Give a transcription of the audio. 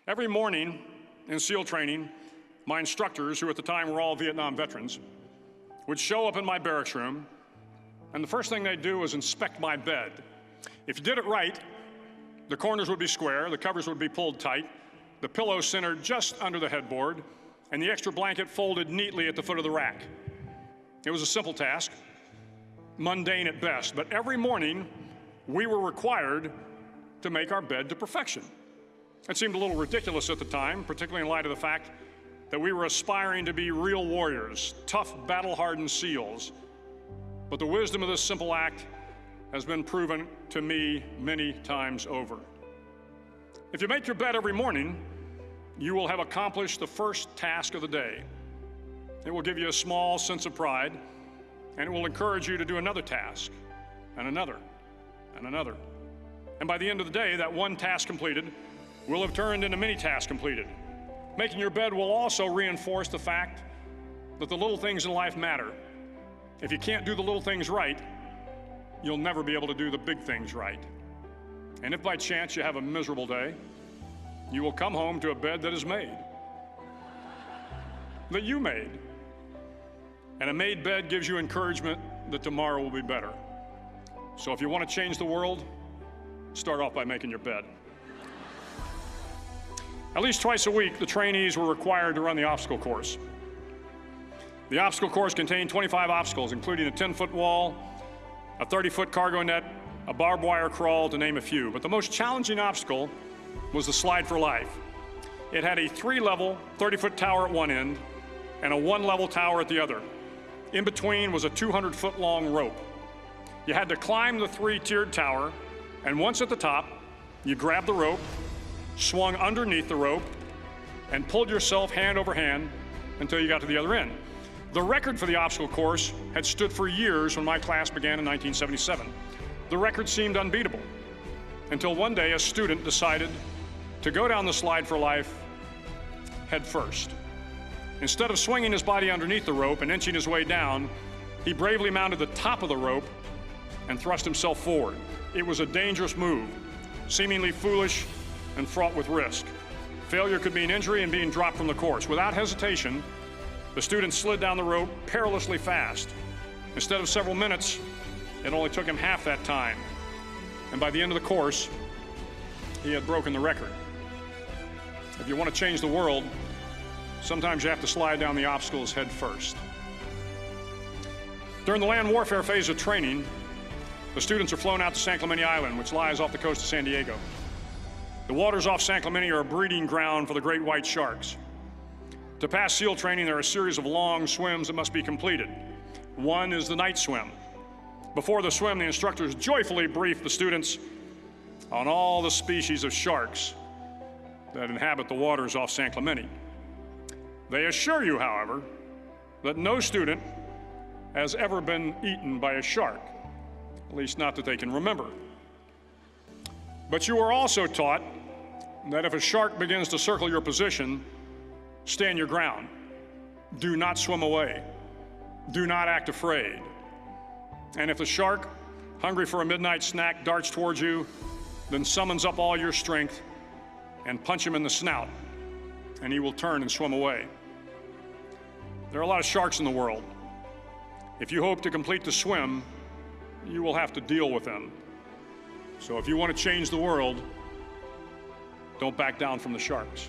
Every morning in SEAL training, my instructors, who at the time were all Vietnam veterans, would show up in my barracks room, and the first thing they'd do was inspect my bed. If you did it right, the corners would be square, the covers would be pulled tight, the pillow centered just under the headboard, and the extra blanket folded neatly at the foot of the rack. It was a simple task, mundane at best, but every morning we were required to make our bed to perfection. It seemed a little ridiculous at the time, particularly in light of the fact that we were aspiring to be real warriors, tough, battle-hardened SEALs. But the wisdom of this simple act has been proven to me many times over. If you make your bed every morning, you will have accomplished the first task of the day. It will give you a small sense of pride, and it will encourage you to do another task, and another, and another. And by the end of the day, that one task completed will have turned into many tasks completed. Making your bed will also reinforce the fact that the little things in life matter. If you can't do the little things right, you'll never be able to do the big things right. And if by chance you have a miserable day, you will come home to a bed that is made, that you made. And a made bed gives you encouragement that tomorrow will be better. So if you want to change the world, start off by making your bed. At least twice a week, the trainees were required to run the obstacle course. The obstacle course contained 25 obstacles, including a 10-foot wall, a 30-foot cargo net, a barbed wire crawl, to name a few. But the most challenging obstacle was the slide for life. It had a 3-level, 30-foot tower at one end and a 1-level tower at the other. In between was a 200-foot-long rope. You had to climb the 3-tiered tower, and once at the top, you grabbed the rope, swung underneath the rope, and pulled yourself hand over hand until you got to the other end. The record for the obstacle course had stood for years when my class began in 1977. The record seemed unbeatable until one day a student decided to go down the slide for life head first. Instead of swinging his body underneath the rope and inching his way down, he bravely mounted the top of the rope and thrust himself forward. It was a dangerous move, seemingly foolish and fraught with risk. Failure could mean injury and being dropped from the course. Without hesitation, the student slid down the rope perilously fast. Instead of several minutes, it only took him half that time. And by the end of the course, he had broken the record. If you want to change the world, sometimes you have to slide down the obstacles head first. During the land warfare phase of training, the students are flown out to San Clemente Island, which lies off the coast of San Diego. The waters off San Clemente are a breeding ground for the great white sharks. To pass SEAL training, there are a series of long swims that must be completed. One is the night swim. Before the swim, the instructors joyfully brief the students on all the species of sharks that inhabit the waters off San Clemente. They assure you, however, that no student has ever been eaten by a shark, at least not that they can remember. But you are also taught that if a shark begins to circle your position, stand your ground. Do not swim away. Do not act afraid. And if the shark, hungry for a midnight snack, darts towards you, then summons up all your strength and punch him in the snout, and he will turn and swim away. There are a lot of sharks in the world. If you hope to complete the swim, you will have to deal with them. So if you want to change the world, don't back down from the sharks.